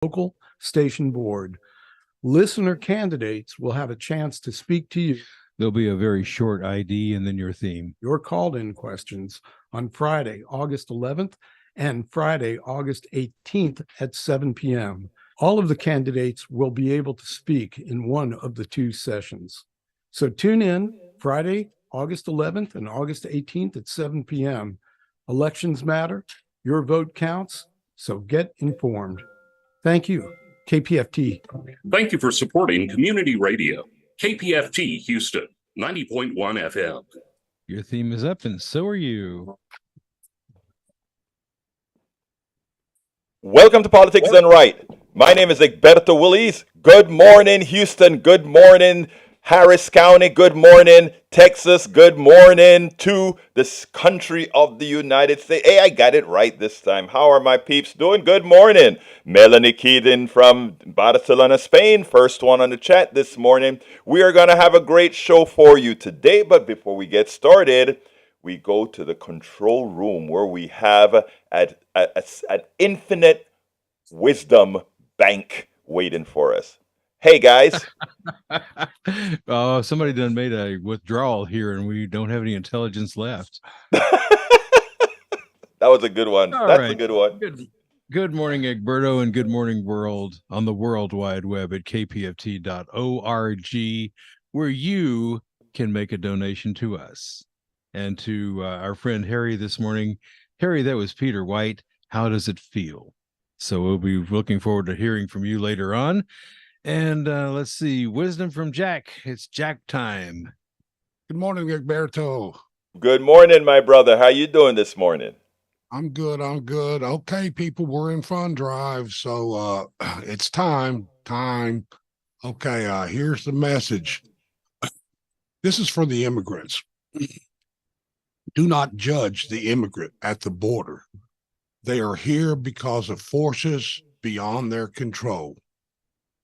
local station board. Listener candidates will have a chance to speak to you. There'll be a very short ID and then your theme. Your called-in questions on Friday, August 11th and Friday, August 18th at 7 p.m. All of the candidates will be able to speak in one of the two sessions. So tune in Friday, August 11th and August 18th at 7 p.m. Elections matter. Your vote counts. So get informed. Thank you, KPFT. Thank you for supporting community radio. KPFT Houston, 90.1 FM. Your theme is up and so are you. Welcome to Politics Done Right. My name is Egberto Willis. Good morning, Houston. Good morning, Harris County. Good morning, Texas. Good morning to this country of the United States. Hey, I got it right this time. How are my peeps doing? Good morning. Melanie Keaton from Barcelona, Spain. First one on the chat this morning. We are going to have a great show for you today. But before we get started, we go to the control room where we have an infinite wisdom bank waiting for us. Hey, guys. Oh, somebody done made a withdrawal here and we don't have any intelligence left. That was a good one. All That's right. a good one. Good morning, Egberto, and good morning, world, on the World Wide Web at kpft.org, where you can make a donation to us. And to our friend Harry this morning. Harry, that was Peter White. How does it feel? So we'll be looking forward to hearing from you later on. And let's see, wisdom from Jack. It's Jack time. Good morning, Egberto. Good morning, my brother. How you doing this morning? I'm good. Okay, people, we're in Fund Drive, so it's time. Okay, here's the message. This is for the immigrants. Do not judge the immigrant at the border. They are here because of forces beyond their control.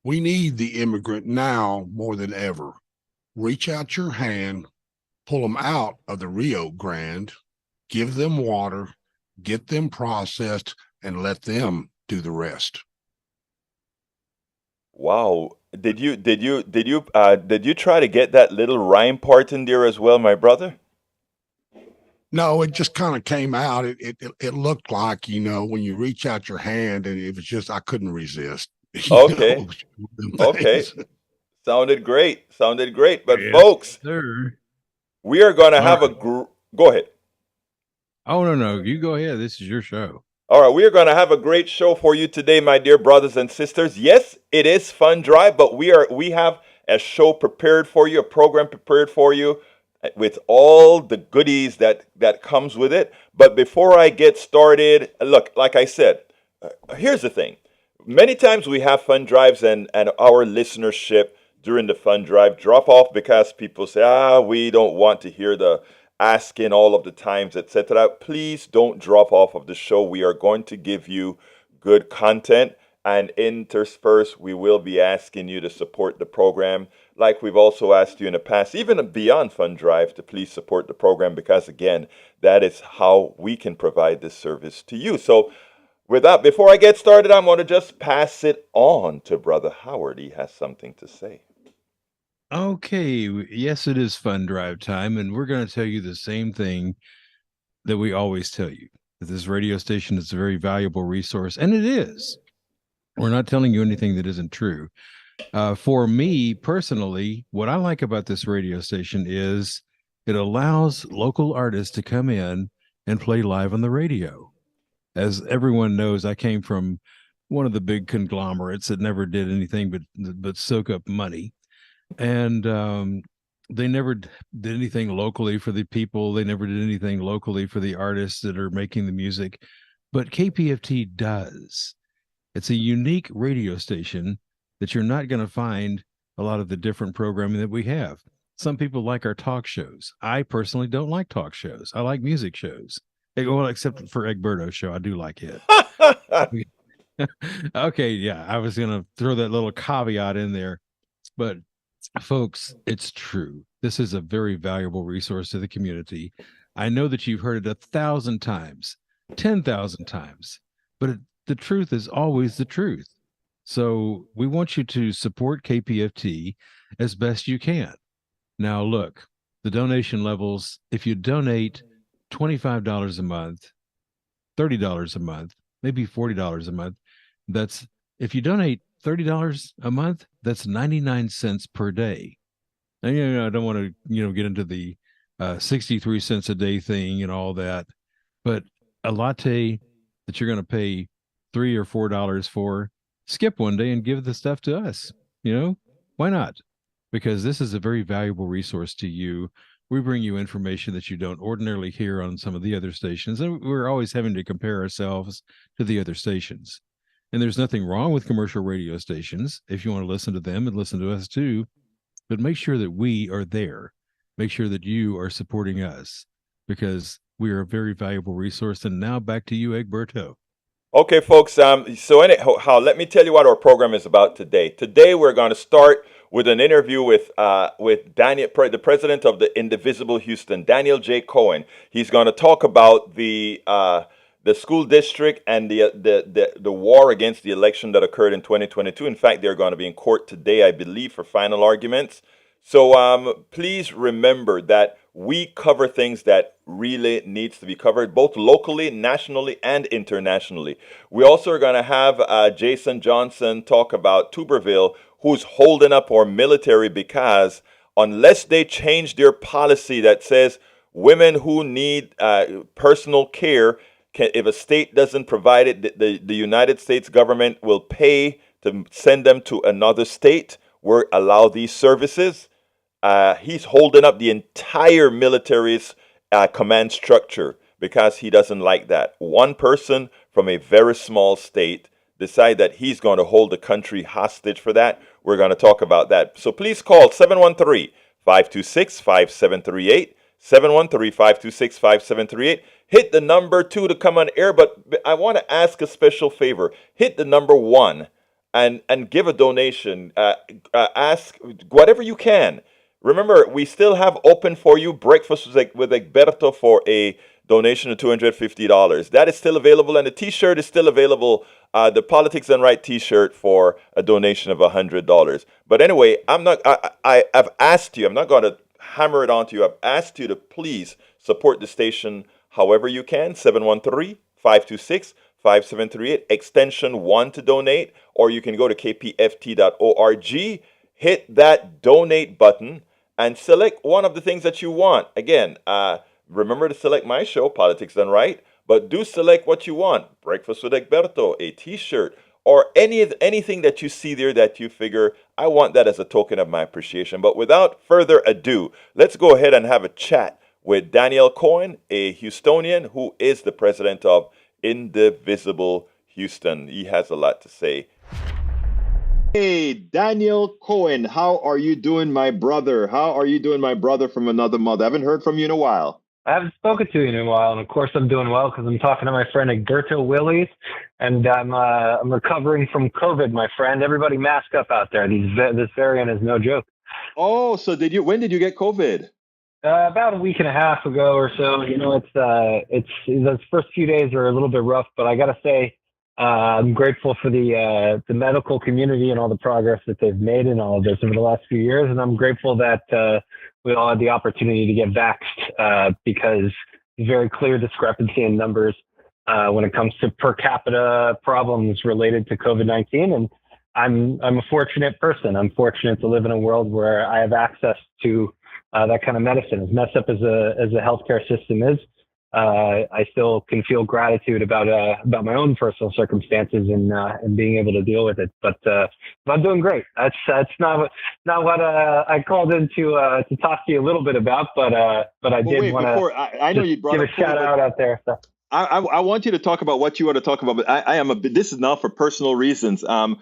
We need the immigrant now more than ever. Reach out your hand, pull them out of the Rio Grande, give them water, get them processed, and let them do the rest. Wow. Did you try to get that little rhyme part in there as well, my brother? No, it just kind of came out. It looked like, when you reach out your hand, and it was just, I couldn't resist. Okay. Okay. Sounded great. But Yes, folks, sir. we are going to have go ahead. Oh, no. You go ahead. This is your show. All right, we are going to have a great show for you today, my dear brothers and sisters. Yes, it is Fund Drive, but we have a show prepared for you, a program prepared for you with all the goodies that comes with it. But before I get started, look, like I said, here's the thing. Many times we have fund drives and our listenership during the fund drive drop off because people say, we don't want to hear the asking all of the times, etc. Please don't drop off of the show. We are going to give you good content, and interspersed, we will be asking you to support the program, like we've also asked you in the past, even beyond Fund Drive, to please support the program, because again, that is how we can provide this service to you. So with that, before I get started, I'm going to just pass it on to Brother Howard. He has something to say. Okay. Yes, it is Fund Drive time, and we're going to tell you the same thing that we always tell you, that this radio station is a very valuable resource, and it is. We're not telling you anything that isn't true. For me personally, what I like about this radio station is it allows local artists to come in and play live on the radio. As everyone knows, I came from one of the big conglomerates that never did anything but soak up money. And they never did anything locally for the people. They never did anything locally for the artists that are making the music. But KPFT does. It's a unique radio station that you're not going to find a lot of the different programming that we have. Some people like our talk shows. I personally don't like talk shows. I like music shows. Well, except for Egberto's show. I do like it. Okay, yeah. I was going to throw that little caveat in there. But folks, it's true. This is a very valuable resource to the community. I know that you've heard it 1,000 times, 10,000 times, but the truth is always the truth. So we want you to support KPFT as best you can. Now, look, the donation levels, if you donate $25 a month, $30 a month, maybe $40 a month, that's if you donate $30 a month, that's 99 cents per day. And I don't want to, get into the 63 cents a day thing and all that, but a latte that you're going to pay $3 or $4 for, skip one day and give the stuff to us. Why not? Because this is a very valuable resource to you. We bring you information that you don't ordinarily hear on some of the other stations, and we're always having to compare ourselves to the other stations. And there's nothing wrong with commercial radio stations if you want to listen to them and listen to us too, but make sure that we are there. Make sure that you are supporting us, because we are a very valuable resource. And now back to you, Egberto. Okay, folks. So anyhow, let me tell you what our program is about today. Today, we're going to start with an interview with Daniel, the president of the Indivisible Houston, Daniel J. Cohen. He's going to talk about the school district and the war against the election that occurred in 2022. In fact, they're going to be in court today, I believe, for final arguments. So please remember that we cover things that really needs to be covered, both locally, nationally, and internationally. We also are going to have Jason Johnson talk about Tuberville, who's holding up our military, because unless they change their policy that says women who need personal care, if a state doesn't provide it, the United States government will pay to send them to another state where allow these services. He's holding up the entire military's command structure because he doesn't like that. One person from a very small state decide that he's going to hold the country hostage for that. We're going to talk about that. So please call 713-526-5738, 713-526-5738. Hit the number 2 to come on air, but I want to ask a special favor. Hit the number 1 and give a donation. Ask whatever you can. Remember, we still have open for you Breakfast with Egberto for a donation of $250. That is still available, and the T-shirt is still available. The Politics Done Right T-shirt for a donation of $100. But anyway, I've asked you. I'm not going to hammer it onto you. I've asked you to please support the station however you can. 713-526-5738, extension 1 to donate, or you can go to kpft.org. Hit that donate button and select one of the things that you want. Again, remember to select my show, Politics Done Right, but do select what you want. Breakfast with Egberto, a T-shirt, or anything that you see there that you figure, I want that as a token of my appreciation. But without further ado, let's go ahead and have a chat with Daniel Cohen, a Houstonian who is the president of Indivisible Houston. He has a lot to say. Hey, Daniel Cohen, how are you doing, my brother? How are you doing, my brother from another mother? I haven't heard from you in a while. I haven't spoken to you in a while, and of course I'm doing well because I'm talking to my friend Egberto Willies, and I'm recovering from COVID, my friend. Everybody mask up out there. This variant is no joke. Oh, so when did you get COVID? About a week and a half ago or so. It's those first few days are a little bit rough, but I gotta say, I'm grateful for the medical community and all the progress that they've made in all of this over the last few years. And I'm grateful that we all had the opportunity to get vaxxed because there's very clear discrepancy in numbers when it comes to per capita problems related to COVID-19. And I'm a fortunate person. I'm fortunate to live in a world where I have access to that kind of medicine. As messed up as a healthcare system is, I still can feel gratitude about my own personal circumstances and being able to deal with it. But I'm doing great. That's not what I called in to talk to you a little bit about. But I did want to. I know you brought give a shout out there. So. I want you to talk about what you want to talk about, but this is now for personal reasons. How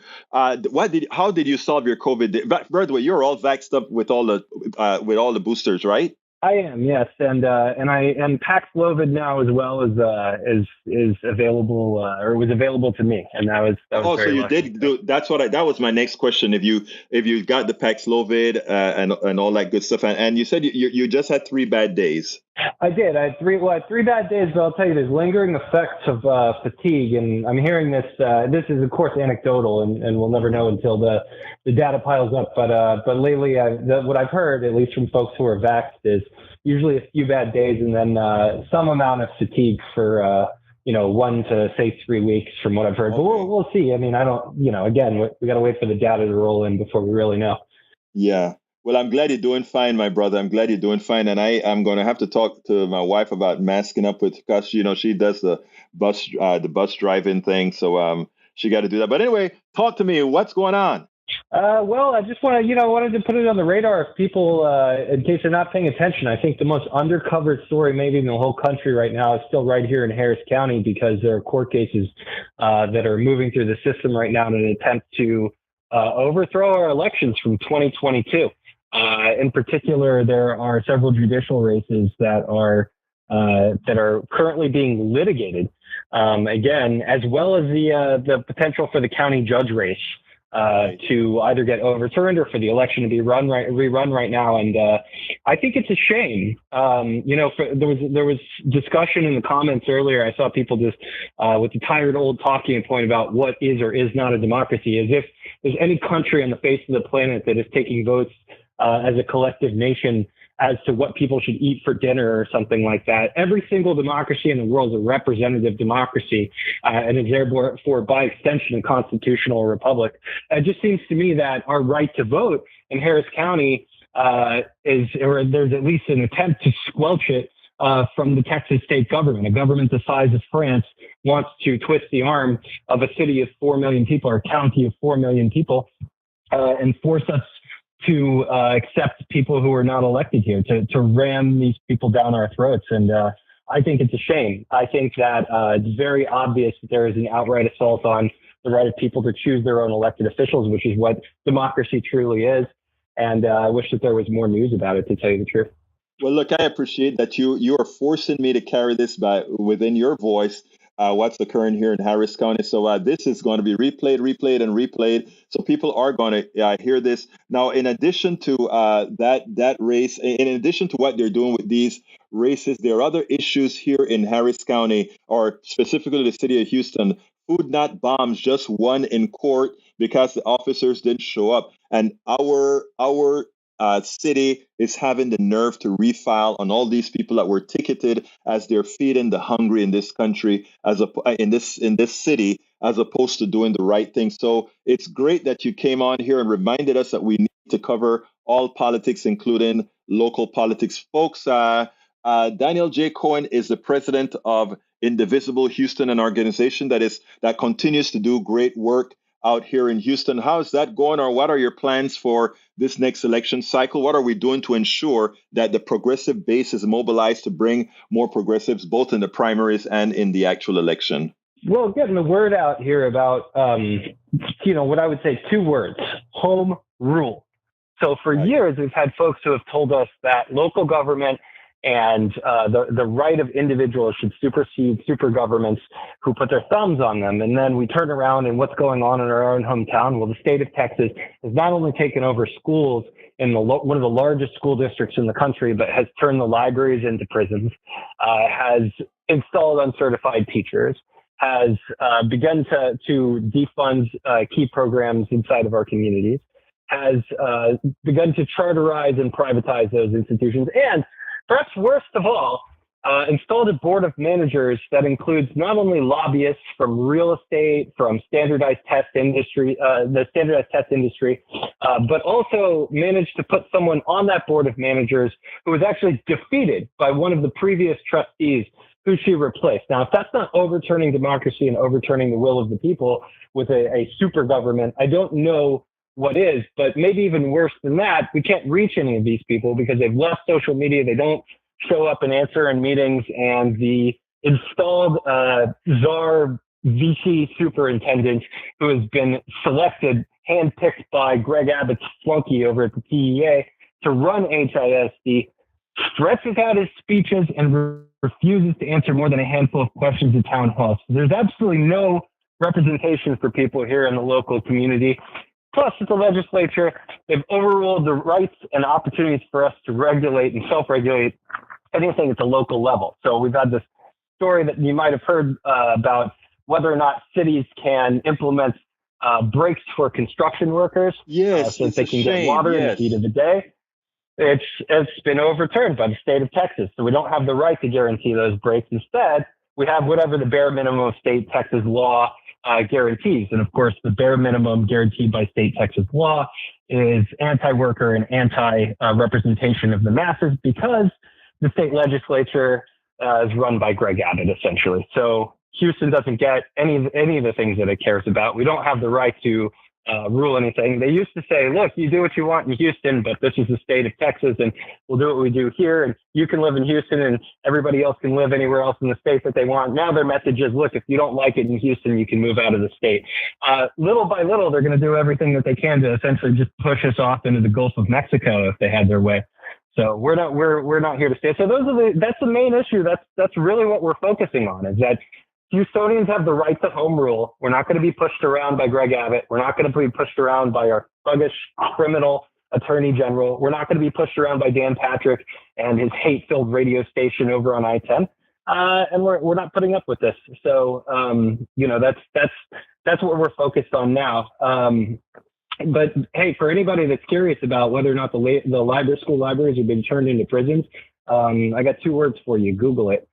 did you solve your COVID? By the way, you're all vaxxed up with all the boosters, right? I am, yes, and Paxlovid now as well is available or was available to me, and that was so very you lucky. did do. That was my next question. If you got the Paxlovid and all that good stuff, and you said you just had 3 bad days. I did. I had three bad days, but I'll tell you, there's lingering effects of fatigue, and I'm hearing this. This is, of course, anecdotal, and we'll never know until the data piles up. But lately, what I've heard, at least from folks who are vaxxed, is usually a few bad days, and then some amount of fatigue for 1 to say 3 weeks, from what I've heard. Okay. But we'll see. I mean, I don't. Again, we got to wait for the data to roll in before we really know. Yeah. Well, I'm glad you're doing fine, my brother. I'm glad you're doing fine. And I'm going to have to talk to my wife about masking up because, she does the bus driving thing. So she got to do that. But anyway, talk to me. What's going on? Well, I just wanted to put it on the radar of people, in case they're not paying attention. I think the most undercovered story maybe in the whole country right now is still right here in Harris County, because there are court cases that are moving through the system right now in an attempt to overthrow our elections from 2022. In particular, there are several judicial races that are currently being litigated, again, as well as the potential for the county judge race to either get overturned or for the election to be rerun right now. And I think it's a shame. There was discussion in the comments earlier. I saw people just with the tired old talking point about what is or is not a democracy, as if there's any country on the face of the planet that is taking votes as a collective nation as to what people should eat for dinner or something like that. Every single democracy in the world is a representative democracy and is therefore, by extension, a constitutional republic. It just seems to me that our right to vote in Harris County there's at least an attempt to squelch it from the Texas state government. A government the size of France wants to twist the arm of a city of 4 million people, or a county of 4 million people, and force us to accept people who are not elected here, to ram these people down our throats. And I think it's a shame. I think that it's very obvious that there is an outright assault on the right of people to choose their own elected officials, which is what democracy truly is. And I wish that there was more news about it, to tell you the truth. Well, look, I appreciate that you are forcing me to carry this within your voice. What's occurring here in Harris County. So this is going to be replayed. So people are going to hear this. Now, in addition to that race, in addition to what they're doing with these races, there are other issues here in Harris County, or specifically the city of Houston. Food not bombs just won in court because the officers didn't show up. And our city is having the nerve to refile on all these people that were ticketed as they're feeding the hungry in this country, in this city, as opposed to doing the right thing. So it's great that you came on here and reminded us that we need to cover all politics, including local politics. Folks, Daniel J. Cohen is the president of Indivisible Houston, an organization that continues to do great work out here in Houston. How is that going, or what are your plans for this next election cycle? What are we doing to ensure that the progressive base is mobilized to bring more progressives, both in the primaries and in the actual election? Well, getting the word out here about, what I would say 2 words: home rule. So for years, we've had folks who have told us that local government and the right of individuals should supersede super governments who put their thumbs on them. And then we turn around and what's going on in our own hometown? Well, the state of Texas has not only taken over schools in one of the largest school districts in the country, but has turned the libraries into prisons, has installed uncertified teachers, has begun to defund key programs inside of our communities, has begun to charterize and privatize those institutions, and perhaps worst of all, installed a board of managers that includes not only lobbyists from real estate, from the standardized test industry, but also managed to put someone on that board of managers who was actually defeated by one of the previous trustees who she replaced. Now, if that's not overturning democracy and overturning the will of the people with a super government, I don't know what is. But maybe even worse than that, we can't reach any of these people because they've left social media. They don't show up and answer in meetings, and the installed czar VC superintendent who has been selected, handpicked by Greg Abbott's flunky over at the TEA to run HISD, stretches out his speeches and refuses to answer more than a handful of questions at town halls. There's absolutely no representation for people here in the local community. Plus, at the legislature, they've overruled the rights and opportunities for us to regulate and self-regulate anything at the local level. So we've had this story that you might have heard about whether or not cities can implement breaks for construction workers Yes, so that it's they a can shame. get water in the Yes. heat of the day. It's been overturned by the state of Texas. So we don't have the right to guarantee those breaks. Instead, we have whatever the bare minimum of state Texas law guarantees. And of course, the bare minimum guaranteed by state Texas law is anti-worker and anti-representation of the masses, because the state legislature is run by Greg Abbott, essentially. So Houston doesn't get any of the things that it cares about. We don't have the right to rule anything. They used to say, look, you do what you want in Houston, but this is the state of Texas, and we'll do what we do here, and you can live in Houston, and everybody else can live anywhere else in the state that they want. Now their message is, look, if you don't like it in Houston, you can move out of the state. Little by little, they're going to do everything that they can to essentially just push us off into the Gulf of Mexico if they had their way. So we're not here to stay. So that's the main issue. That's really what we're focusing on, is that Houstonians have the right to home rule. We're not going to be pushed around by Greg Abbott. We're not going to be pushed around by our thuggish criminal attorney general. We're not going to be pushed around by Dan Patrick and his hate-filled radio station over on I-10. And we're not putting up with this. So that's what we're focused on now. But hey, for anybody that's curious about whether or not the school libraries have been turned into prisons, I got 2 words for you. Google it.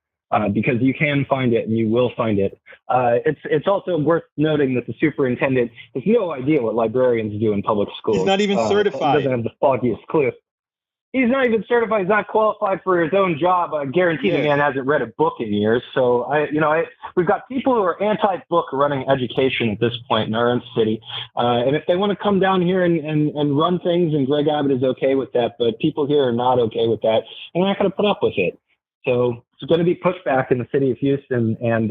Because you can find it and you will find it. It's also worth noting that the superintendent has no idea what librarians do in public schools. He's not even certified. He doesn't have the foggiest clue. He's not even certified. He's not qualified for his own job. I guarantee the man hasn't read a book in years. So we've got people who are anti-book running education at this point in our own city. And if they want to come down here and run things, and Greg Abbott is okay with that, but people here are not okay with that, and they're not going to put up with it. So it's going to be pushback in the city of Houston, and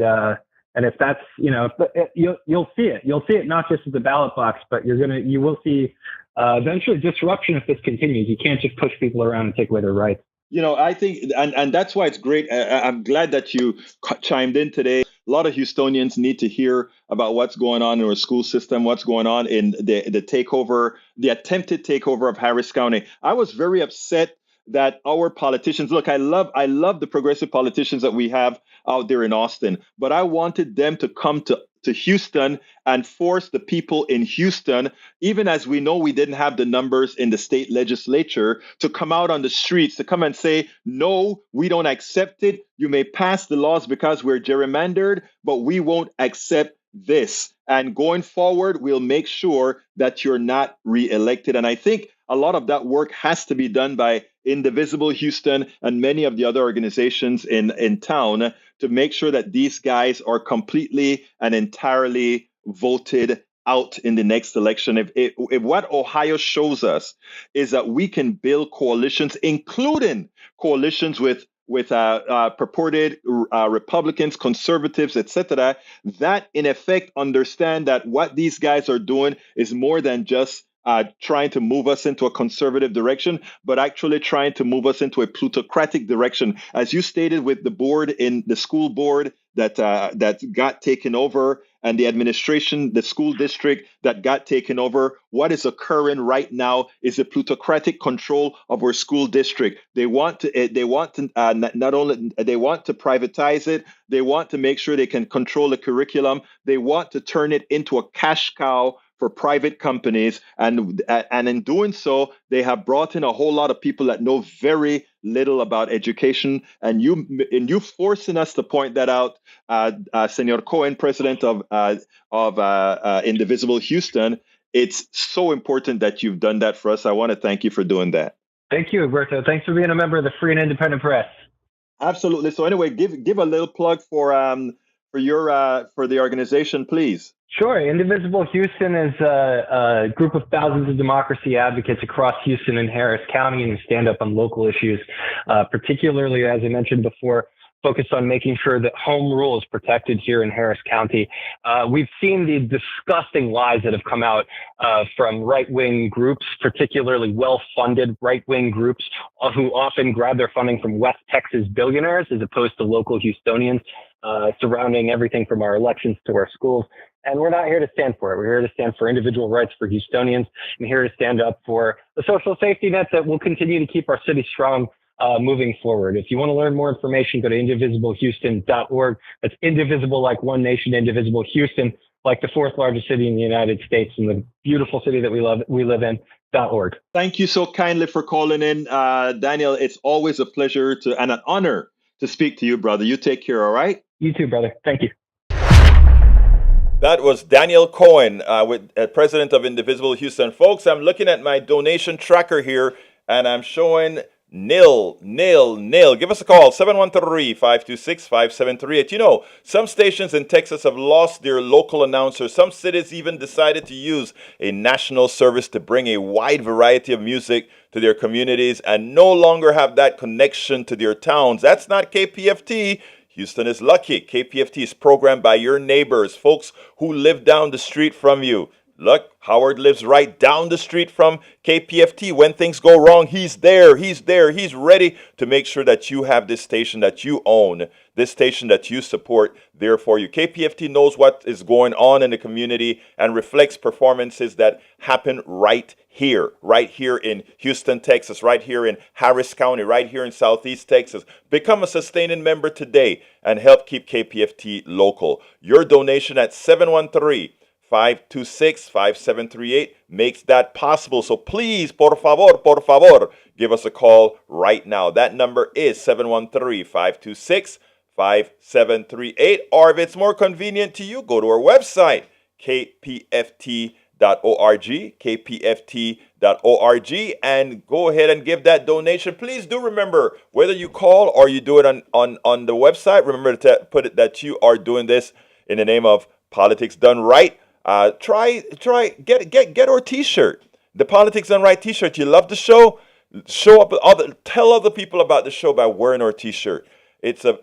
if that's you'll see it. You'll see it not just at the ballot box, but you will see eventually disruption if this continues. You can't just push people around and take away their rights. I think, and that's why it's great. I'm glad that you chimed in today. A lot of Houstonians need to hear about what's going on in our school system, what's going on in the takeover, the attempted takeover of Harris County. I was very upset that our politicians, look, I love the progressive politicians that we have out there in Austin, but I wanted them to come to Houston and force the people in Houston, even as we know we didn't have the numbers in the state legislature, to come out on the streets, to come and say, no, we don't accept it. You may pass the laws because we're gerrymandered, but we won't accept this. And going forward, we'll make sure that you're not reelected. And I think a lot of that work has to be done by Indivisible Houston and many of the other organizations in town to make sure that these guys are completely and entirely voted out in the next election. If what Ohio shows us is that we can build coalitions, including coalitions with purported Republicans, conservatives, etc., that in effect understand that what these guys are doing is more than just trying to move us into a conservative direction, but actually trying to move us into a plutocratic direction. As you stated with the board in the school board that got taken over, and the administration, the school district that got taken over, what is occurring right now is a plutocratic control of our school district. They want to not only they want to privatize it, they want to make sure they can control the curriculum. They want to turn it into a cash cow for private companies, and in doing so, they have brought in a whole lot of people that know very little about education. And you forcing us to point that out, Senor Cohen, president of Indivisible Houston. It's so important that you've done that for us. I want to thank you for doing that. Thank you, Alberto. Thanks for being a member of the Free and Independent Press. Absolutely. So anyway, give a little plug for the organization, please. Sure. Indivisible Houston is a group of thousands of democracy advocates across Houston and Harris County, and stand up on local issues, particularly, as I mentioned before, focused on making sure that home rule is protected here in Harris County. We've seen the disgusting lies that have come out from right-wing groups, particularly well-funded right-wing groups who often grab their funding from West Texas billionaires as opposed to local Houstonians, surrounding everything from our elections to our schools. And we're not here to stand for it. We're here to stand for individual rights for Houstonians, and here to stand up for the social safety net that will continue to keep our city strong moving forward. If you want to learn more information, go to indivisiblehouston.org. That's indivisible like one nation, indivisible Houston, like the fourth largest city in the United States and the beautiful city that we live in, .org. Thank you so kindly for calling in, Daniel. It's always a pleasure and an honor to speak to you, brother. You take care, all right? You too, brother. Thank you. That was Daniel Cohen, president of Indivisible Houston. Folks, I'm looking at my donation tracker here, and I'm showing nil. Give us a call, 713-526-5738. You know, some stations in Texas have lost their local announcers. Some cities even decided to use a national service to bring a wide variety of music to their communities and no longer have that connection to their towns. That's not KPFT. Houston is lucky. KPFT is programmed by your neighbors, folks who live down the street from you. Look, Howard lives right down the street from KPFT. When things go wrong, he's there. He's ready to make sure that you have this station that you own, this station that you support there for you. KPFT knows what is going on in the community and reflects performances that happen right here in Houston, Texas, right here in Harris County, right here in Southeast Texas. Become a sustaining member today and help keep KPFT local. Your donation at 713-526-5738 makes that possible. So please, por favor, give us a call right now. That number is 713-526-5738. Or if it's more convenient to you, go to our website, kpft.org, and go ahead and give that donation. Please do remember, whether you call or you do it on the website, remember to put it that you are doing this in the name of Politics Done Right. Get our t-shirt, the Politics Done Right t-shirt. You love the show, tell other people about the show by wearing our t-shirt. It's an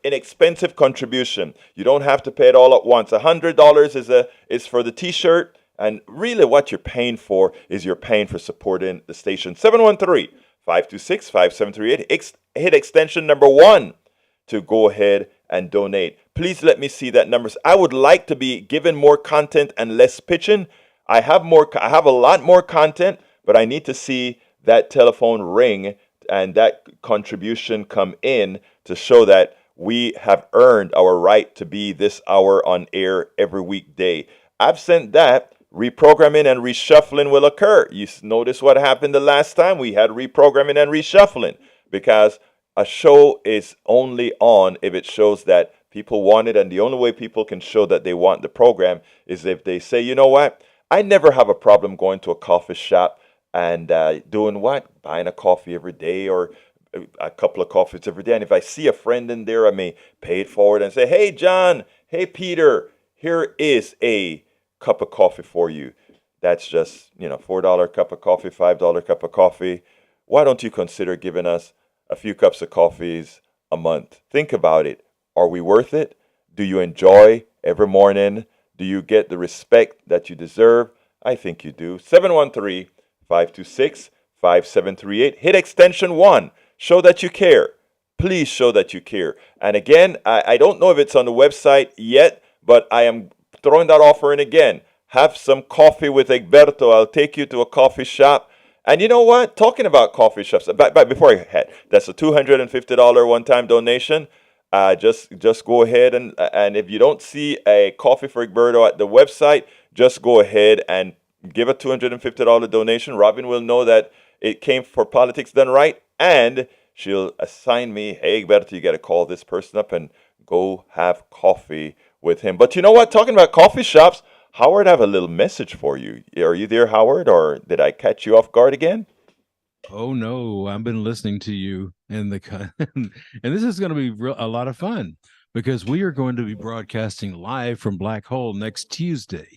inexpensive contribution. You don't have to pay it all at once. $100 is for the t-shirt, and really what you're paying for is you're paying for supporting the station. 713-526-5738. Hit extension number 1 to go ahead and donate. Please let me see that numbers. I would like to be given more content and less pitching. I have a lot more content, but I need to see that telephone ring and that contribution come in to show that we have earned our right to be this hour on air every weekday. Absent that, reprogramming and reshuffling will occur. You notice what happened the last time? We had reprogramming and reshuffling because a show is only on if it shows that people want it, and the only way people can show that they want the program is if they say, you know what, I never have a problem going to a coffee shop and doing what? Buying a coffee every day or a couple of coffees every day. And if I see a friend in there, I may pay it forward and say, hey, John, hey, Peter, here is a cup of coffee for you. That's just, $4 cup of coffee, $5 cup of coffee. Why don't you consider giving us a few cups of coffees a month? Think about it. Are we worth it? Do you enjoy every morning? Do you get the respect that you deserve? I think you do. 713-526-5738. Hit extension 1. Show that you care. Please show that you care. And again, I don't know if it's on the website yet, but I am throwing that offer in again. Have some coffee with Egberto. I'll take you to a coffee shop. And you know what? Talking about coffee shops, but before I head, that's a $250 one-time donation. Just go ahead and if you don't see a coffee for Egberto at the website, just go ahead and give a $250 donation. Robin will know that it came for Politics Done Right, and she'll assign me, hey, Egberto, you got to call this person up and go have coffee with him. But you know what? Talking about coffee shops, Howard, I have a little message for you. Are you there, Howard, or did I catch you off guard again? Oh no, I've been listening to you, and and this is going to be a lot of fun because we are going to be broadcasting live from Black Hole next Tuesday.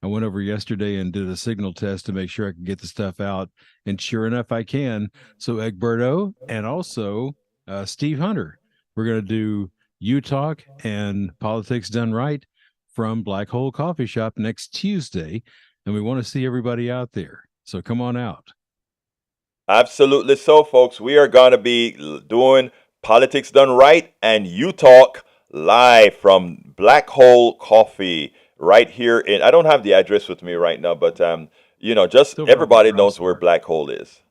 I went over yesterday and did a signal test to make sure I could get the stuff out, and sure enough, I can. So Egberto and also Steve Hunter, we're going to do You Talk and Politics Done Right from Black Hole Coffee Shop next Tuesday, and we want to see everybody out there. So come on out. Absolutely so, folks. We are going to be doing Politics Done Right and You Talk live from Black Hole Coffee right here in, I don't have the address with me right now, but just everybody knows where Black Hole is.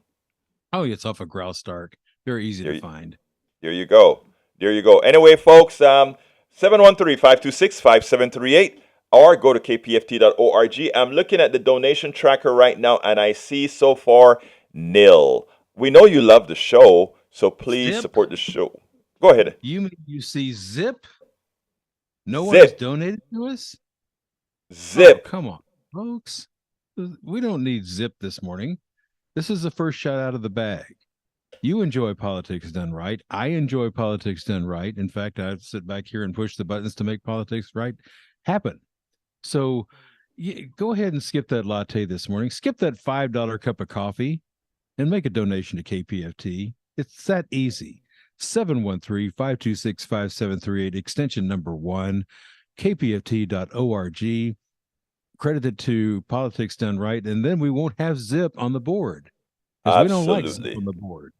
Oh, it's off of Graustark. Very easy There to you- find. There you go. There you go. Anyway, folks, 713-526-5738 or go to kpft.org. I'm looking at the donation tracker right now, and I see so far nil. We know you love the show, so please Zip. support the show. Go ahead. You see Zip? No one has Zip. donated to us? Zip. Oh, come on, folks. We don't need Zip this morning. This is the first shot out of the bag. You enjoy politics done right. I enjoy politics done right. In fact, I sit back here and push the buttons to make politics right happen. So go ahead and skip that latte this morning. Skip that $5 cup of coffee and make a donation to KPFT. It's that easy. 713-526-5738, extension number 1, kpft.org. Credited to Politics Done Right, and then we won't have Zip on the board. Because we don't like Zip on the board.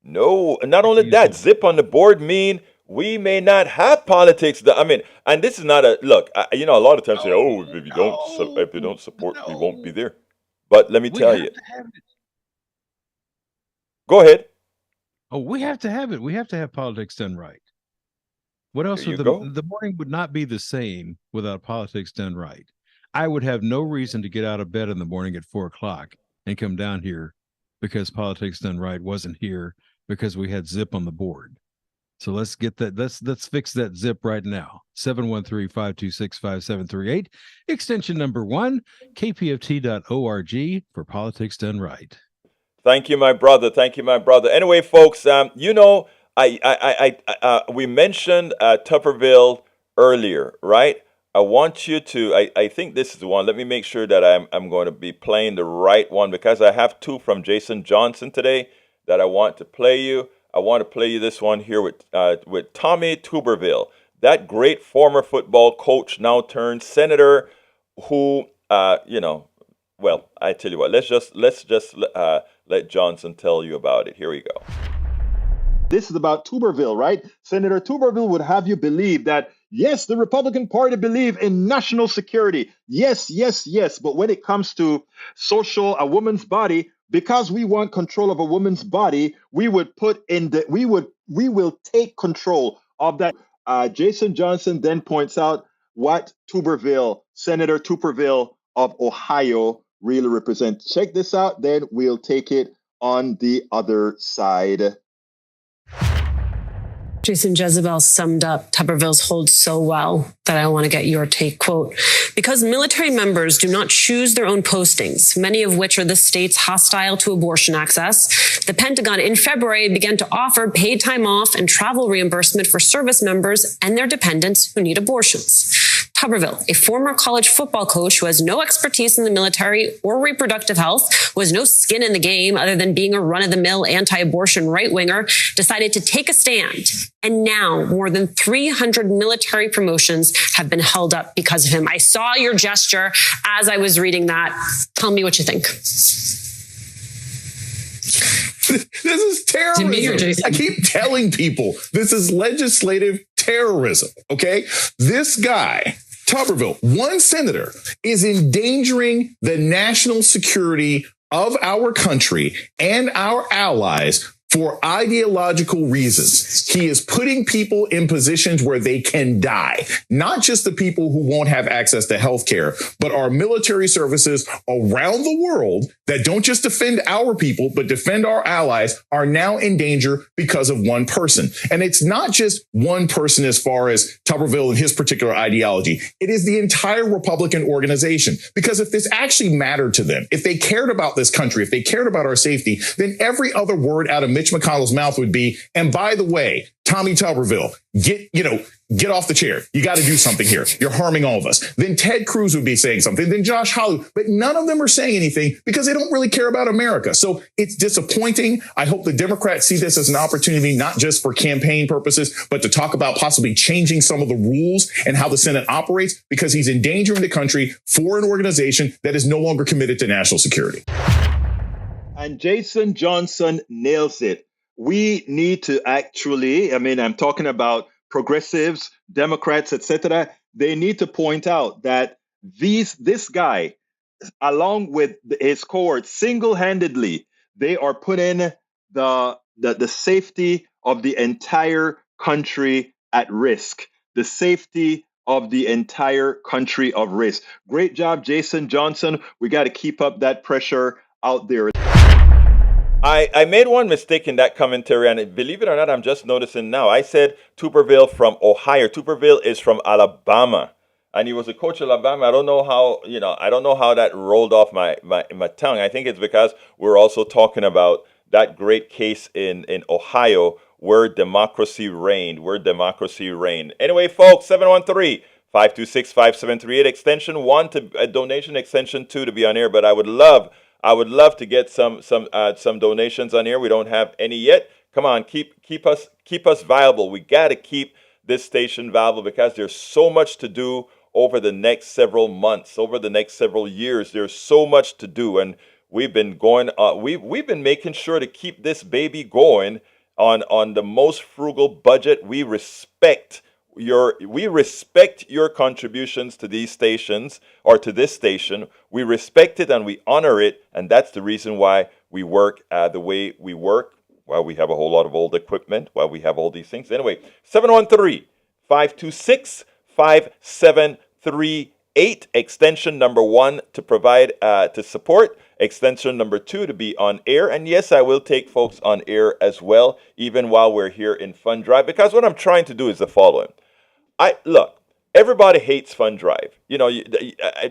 No, not only that, Zip on the board mean we may not have politics. I mean, and this is not a look. A lot of times say, "Oh, if you don't support, we won't be there." But let me tell you. Go ahead. Oh, we have to have it. We have to have politics done right. What else would the morning would not be the same without politics done right? I would have no reason to get out of bed in the morning at 4:00 and come down here because politics done right wasn't here because we had Zip on the board. So let's get that. Let's fix that Zip right now. 713-526-5738, extension number 1, kpft.org for politics done right. Thank you, my brother. Thank you, my brother. Anyway, folks, we mentioned Tuberville earlier, right? I want you to, I think this is the one. Let me make sure that I'm going to be playing the right one because I have 2 from Jason Johnson today that I want to play you. I want to play you this one here with Tommy Tuberville, that great former football coach, now turned senator, who, well, I tell you what, let's just let Johnson tell you about it. Here we go. This is about Tuberville, right? Senator Tuberville would have you believe that, yes, the Republican Party believe in national security. Yes, yes, yes. But when it comes to a woman's body, because we want control of a woman's body, we will take control of that. Jason Johnson then points out what Senator Tuberville of Ohio really represents. Check this out, then we'll take it on the other side. Jason Jezebel summed up Tuberville's hold so well that I want to get your take. Quote, because military members do not choose their own postings, many of which are the states hostile to abortion access, the Pentagon in February began to offer paid time off and travel reimbursement for service members and their dependents who need abortions. Tuberville, a former college football coach who has no expertise in the military or reproductive health, who has no skin in the game other than being a run-of-the-mill anti-abortion right-winger, decided to take a stand. And now more than 300 military promotions have been held up because of him. I saw your gesture as I was reading that. Tell me what you think. This is terrorism. I keep telling people this is legislative terrorism. Okay. This guy, Tuberville, one senator, is endangering the national security of our country and our allies for ideological reasons. He is putting people in positions where they can die, not just the people who won't have access to health care, but our military services around the world that don't just defend our people, but defend our allies are now in danger because of one person. And it's not just one person as far as Tuberville and his particular ideology. It is the entire Republican organization. Because if this actually mattered to them, if they cared about this country, if they cared about our safety, then every other word out of Mitch McConnell's mouth would be, and by the way, Tommy Tuberville, get off the chair. You got to do something here. You're harming all of us. Then Ted Cruz would be saying something. Then Josh Hawley. But none of them are saying anything because they don't really care about America. So it's disappointing. I hope the Democrats see this as an opportunity, not just for campaign purposes, but to talk about possibly changing some of the rules and how the Senate operates, because he's endangering the country for an organization that is no longer committed to national security. And Jason Johnson nails it. We need to actually, I'm talking about progressives, Democrats, etc. They need to point out that this guy, along with his cohort, single-handedly, they are putting the the safety of the entire country at risk. The safety of the entire country of risk. Great job, Jason Johnson. We got to keep up that pressure out there. I made one mistake in that commentary, and believe it or not, I'm just noticing now. I said Tuberville from Ohio. Tuberville is from Alabama, and he was a coach at Alabama. I don't know how, I don't know how that rolled off my tongue. I think it's because we're also talking about that great case in Ohio where democracy reigned. Anyway, folks, 713-526-5738, extension 1 to donation, extension 2 to be on air. But I would love to get some donations on here. We don't have any yet. Come on, keep us viable. We got to keep this station viable because there's so much to do over the next several months, over the next several years. There's so much to do, and we've been going. We've been making sure to keep this baby going on the most frugal budget. We respect your contributions to these stations, or to this station. We respect it and we honor it, and that's the reason why we work the way we work, why we have a whole lot of old equipment, why we have all these things. Anyway, 713-526-5738, extension number 1 to provide to support, extension number 2 to be on air. And yes, I will take folks on air as well, even while we're here in Fund Drive, because what I'm trying to do is the following. Look, everybody hates Fund Drive.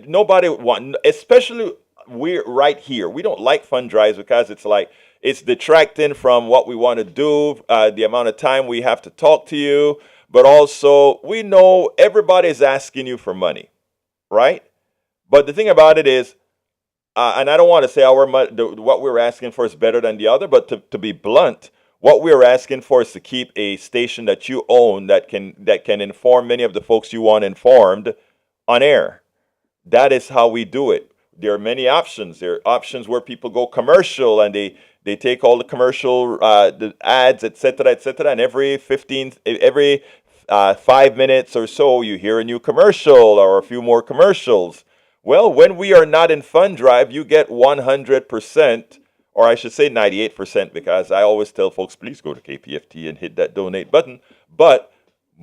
Nobody especially we're right here. We don't like Fund Drives because it's detracting from what we want to do, the amount of time we have to talk to you, but also we know everybody is asking you for money, right? But the thing about it is, and I don't want to say what we're asking for is better than the other, but to be blunt, what we're asking for is to keep a station that you own that can inform many of the folks you want informed on air. That is how we do it. There are many options. There are options where people go commercial and they take all the commercial the ads, etc., and every 5 minutes or so you hear a new commercial or a few more commercials. Well, when we are not in Fund Drive, you get 100%. Or I should say 98%, because I always tell folks, please go to KPFT and hit that donate button. But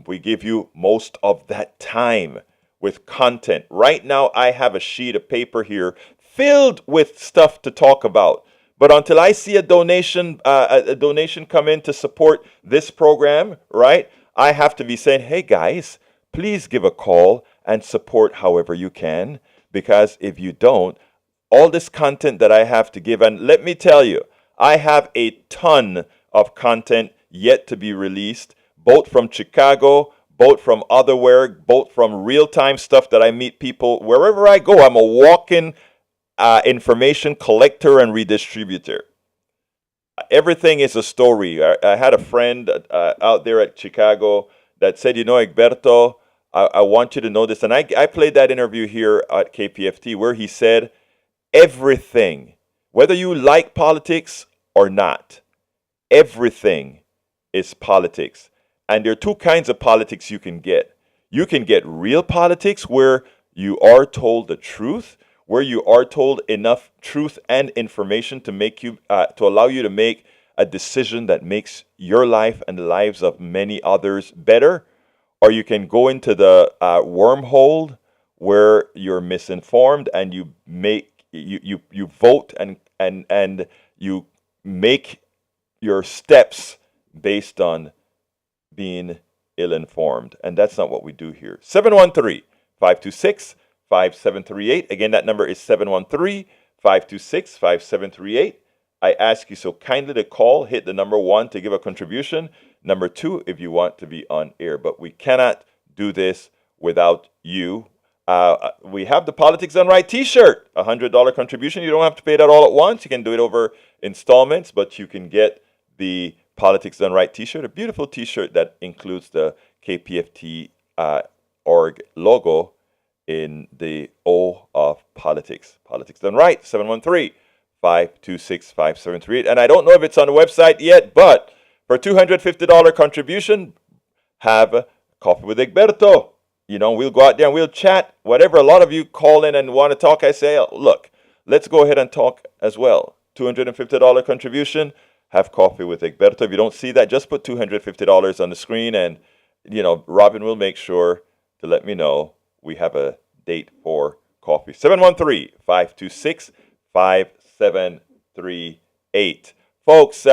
we give you most of that time with content. Right now, I have a sheet of paper here filled with stuff to talk about. But until I see a donation come in to support this program, right, I have to be saying, hey, guys, please give a call and support however you can. Because if you don't, all this content that I have to give, and let me tell you, I have a ton of content yet to be released, both from Chicago, both from otherwhere, both from real-time stuff that I meet people. Wherever I go, I'm a walking information collector and redistributor. Everything is a story. I had a friend out there at Chicago that said, Egberto, I want you to know this. And I played that interview here at KPFT where he said, everything, whether you like politics or not, everything is politics. And there are two kinds of politics you can get. You can get real politics where you are told the truth, where you are told enough truth and information to make you to allow you to make a decision that makes your life and the lives of many others better. Or you can go into the wormhole where you're misinformed and you vote and you make your steps based on being ill-informed. And that's not what we do here. 713-526-5738. Again, that number is 713-526-5738. I ask you so kindly to call, hit the number 1 to give a contribution, number 2 if you want to be on air. But we cannot do this without you. We have the Politics Done Right t-shirt, $100 contribution. You don't have to pay that all at once. You can do it over installments, but you can get the Politics Done Right t-shirt, a beautiful t-shirt that includes the KPFT org logo in the O of politics. Politics Done Right, 713-526-5738. And I don't know if it's on the website yet, but for $250 contribution, have Coffee with Egberto. We'll go out there and we'll chat. Whatever, a lot of you call in and want to talk, I say, look, let's go ahead and talk as well. $250 contribution. have coffee with Egberto. If you don't see that, just put $250 on the screen, and Robin will make sure to let me know we have a date for coffee. 713-526-5738. Folks,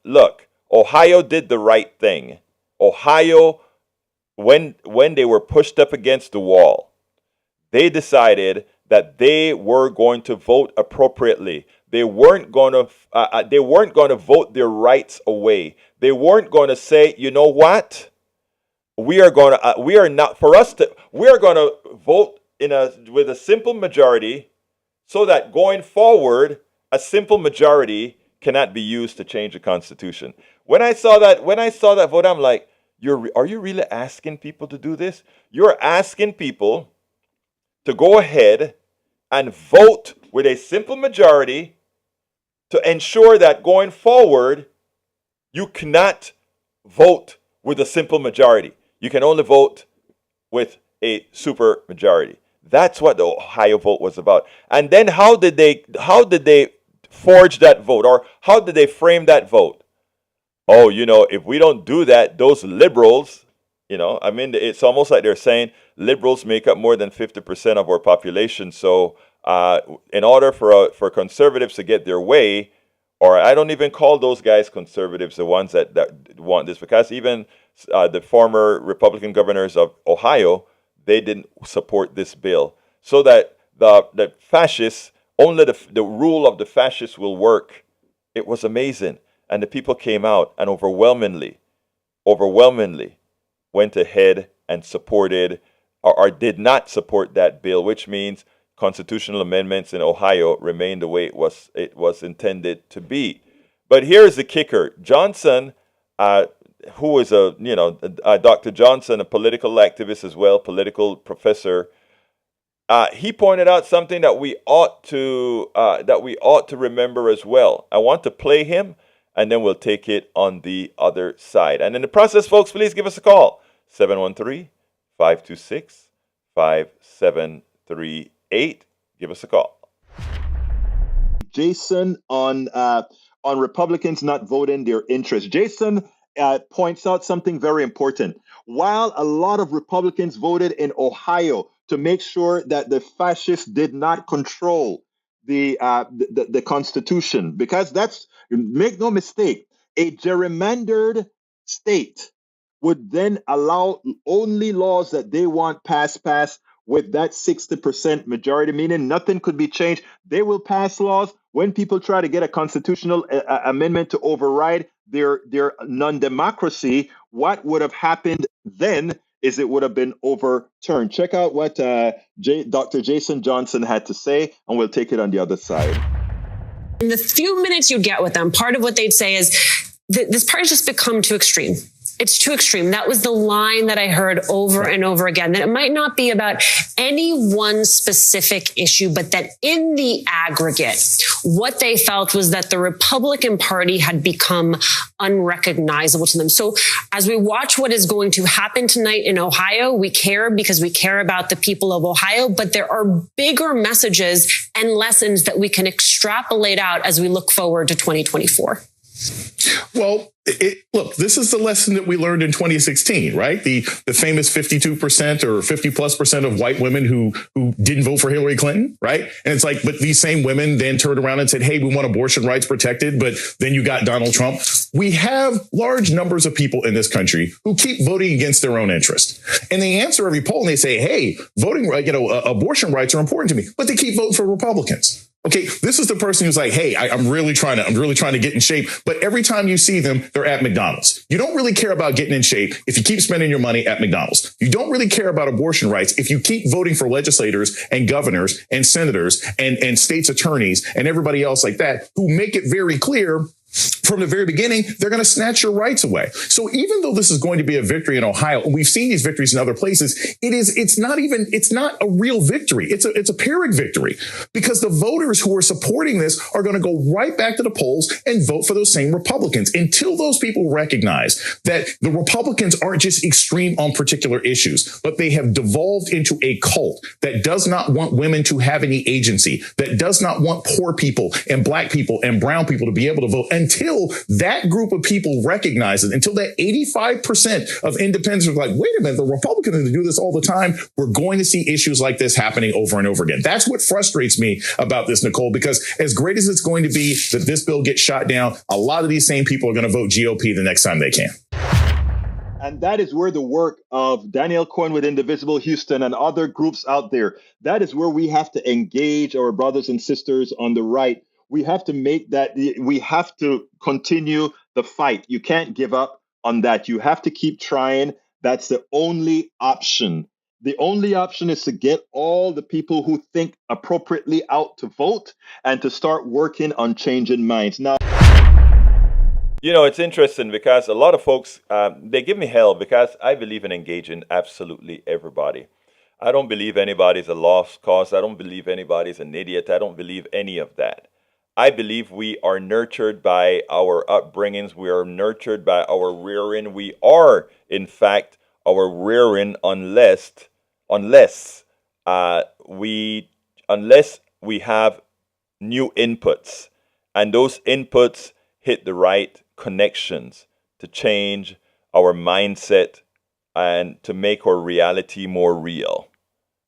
look, Ohio did the right thing. Ohio, when they were pushed up against the wall, they decided that they were going to vote appropriately. They weren't going to vote their rights away. They weren't going to say, you know what? We are going to vote with a simple majority, so that going forward, a simple majority cannot be used to change the Constitution. When I saw that vote, I'm like, are you really asking people to do this? You're asking people to go ahead and vote with a simple majority to ensure that going forward, you cannot vote with a simple majority. You can only vote with a super majority. That's what the Ohio vote was about. And then how did they forge that vote, or how did they frame that vote? Oh, if we don't do that, those liberals, it's almost like they're saying liberals make up more than 50% of our population. So in order for conservatives to get their way, or I don't even call those guys conservatives, the ones that want this, because even the former Republican governors of Ohio, they didn't support this bill. So that the fascists, only the rule of the fascists will work. It was amazing. And the people came out and overwhelmingly went ahead and supported or did not support that bill, which means constitutional amendments in Ohio remain the way it was intended to be. But here's the kicker. Johnson, who is Dr. Johnson, a political activist as well, political professor, he pointed out something that we ought to remember as well. I want to play him, and then we'll take it on the other side. And in the process, folks, please give us a call. 713-526-5738. Give us a call. Jason on Republicans not voting their interest. Jason points out something very important. While a lot of Republicans voted in Ohio to make sure that the fascists did not control the Constitution, because make no mistake, a gerrymandered state would then allow only laws that they want passed with that 60% majority, meaning nothing could be changed. They will pass laws. When people try to get a constitutional amendment to override their non-democracy, what would have happened then is it would have been overturned. Check out what Dr. Jason Johnson had to say, and we'll take it on the other side. In the few minutes you get with them, part of what they'd say is, this party's just become too extreme. It's too extreme. That was the line that I heard over and over again, that it might not be about any one specific issue, but that in the aggregate, what they felt was that the Republican Party had become unrecognizable to them. So as we watch what is going to happen tonight in Ohio, we care because we care about the people of Ohio, but there are bigger messages and lessons that we can extrapolate out as we look forward to 2024. Well, look, this is the lesson that we learned in 2016, right? The famous 52% or 50+% of white women who didn't vote for Hillary Clinton, right? And it's like, but these same women then turned around and said, hey, we want abortion rights protected, but then you got Donald Trump. We have large numbers of people in this country who keep voting against their own interest. And they answer every poll and they say, hey, abortion rights are important to me, but they keep voting for Republicans. Okay, this is the person who's like, hey, I'm really trying to get in shape. But every time you see them, they're at McDonald's. You don't really care about getting in shape if you keep spending your money at McDonald's. You don't really care about abortion rights if you keep voting for legislators and governors and senators and states attorneys and everybody else like that who make it very clear from the very beginning, they're going to snatch your rights away. So even though this is going to be a victory in Ohio, and we've seen these victories in other places, it's not a real victory. It's a Pyrrhic victory, because the voters who are supporting this are going to go right back to the polls and vote for those same Republicans until those people recognize that the Republicans aren't just extreme on particular issues, but they have devolved into a cult that does not want women to have any agency, that does not want poor people and black people and brown people to be able to vote until until that group of people recognizes, until that 85% of independents are like, wait a minute, the Republicans do this all the time, we're going to see issues like this happening over and over again. That's what frustrates me about this, Nicole, because as great as it's going to be that this bill gets shot down, a lot of these same people are going to vote GOP the next time they can. And that is where the work of Daniel Cohen with Indivisible Houston and other groups out there, that is where we have to engage our brothers and sisters on the right. We have to make that, we have to continue the fight. You can't give up on that. You have to keep trying. That's the only option. The only option is to get all the people who think appropriately out to vote and to start working on changing minds. Now, You know, it's interesting because a lot of folks, they give me hell because I believe in engaging absolutely everybody. I don't believe anybody's a lost cause. I don't believe anybody's an idiot. I don't believe any of that. I believe we are nurtured by our upbringings. We are nurtured by our rearing. We are, in fact, our rearing unless we have new inputs, and those inputs hit the right connections to change our mindset and to make our reality more real.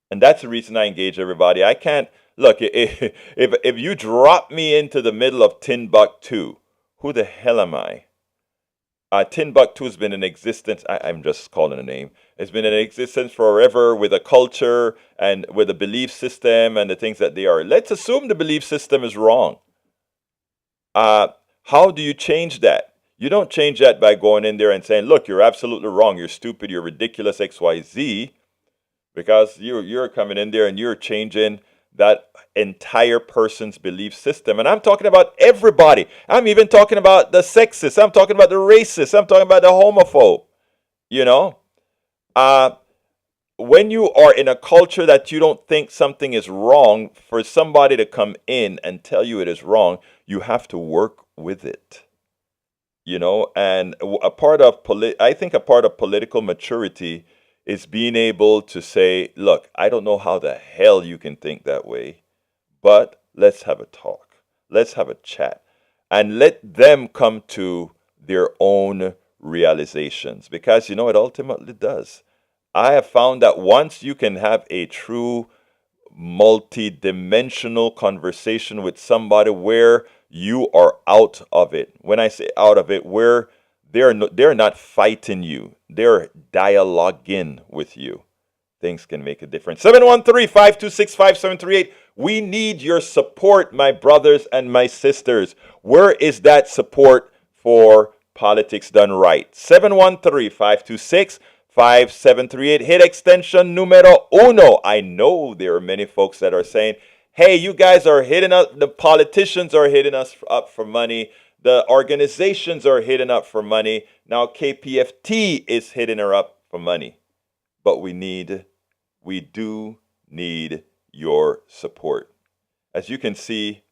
And that's the reason I engage everybody. I can't look if you drop me into the middle of Timbuktu, who the hell am I? Timbuktu has been in existence. I'm just calling a name. It's been in existence forever with a culture and with a belief system and the things that they are. Let's assume the belief system is wrong. How do you change that? You don't change that by going in there and saying, look, you're absolutely wrong. You're stupid. You're ridiculous, XYZ. Because you're coming in there and you're changing that entire person's belief system. And I'm talking about everybody. I'm even talking about the sexist. I'm talking about the racist. I'm talking about the homophobe. You know? When you are in a culture that you don't think something is wrong, for somebody to come in and tell you it is wrong, you have to work with it. You know, and I think a part of political maturity is being able to say, look, I don't know how the hell you can think that way, but let's have a talk. Let's have a chat and let them come to their own realizations, because you know it ultimately does. I have found that once you can have a true multi-dimensional conversation with somebody where you are out of it. When I say out of it, where they're not fighting you, they're dialoguing with you, things can make a difference. 713-526-5738. We need your support, my brothers and my sisters. Where is that support for Politics Done Right? 713-526-5738. Hit extension numero uno. I know there are many folks that are saying, hey, you guys are hitting us, the politicians are hitting us up for money. The organizations are hitting up for money. Now KPFT is hitting her up for money. But we do need your support. As you can see,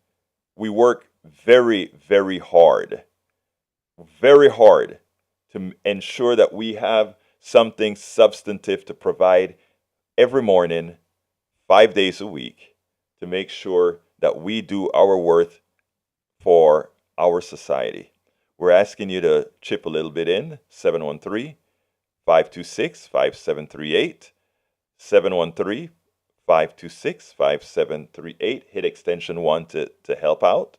we work very, very hard to ensure that we have something substantive to provide every morning, 5 days a week, to make sure that we do our worth for our society. We're asking you to chip a little bit in. 713-526-5738. 713-526-5738. Hit extension 1 to help out.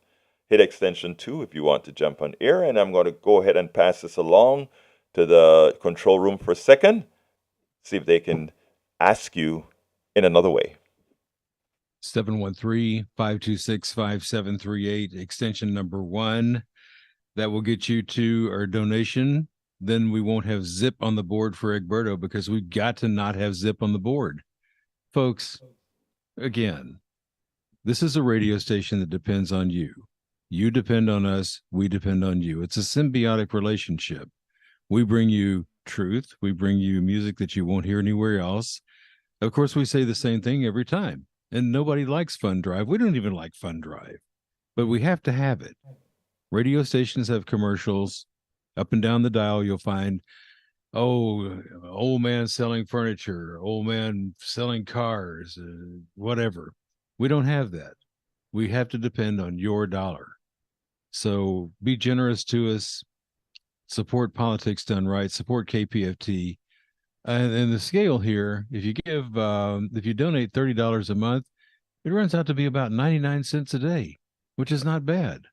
Hit extension 2 if you want to jump on air. And I'm going to go ahead and pass this along to the control room for a second. See if they can ask you in another way. 713-526-5738, extension number 1. That will get you to our donation. Then we won't have zip on the board for Egberto because we've got to not have zip on the board. Folks, again, this is a radio station that depends on you. You depend on us. We depend on you. It's a symbiotic relationship. We bring you truth. We bring you music that you won't hear anywhere else. Of course, we say the same thing every time. And nobody likes Fund Drive. We don't even like Fund Drive, but we have to have it. Radio stations have commercials. Up and down the dial, you'll find, old man selling furniture, old man selling cars, whatever. We don't have that. We have to depend on your dollar. So be generous to us. Support politics done right. Support KPFT. And the scale here, if you donate $30 a month, it runs out to be about 99 cents a day, which is not bad.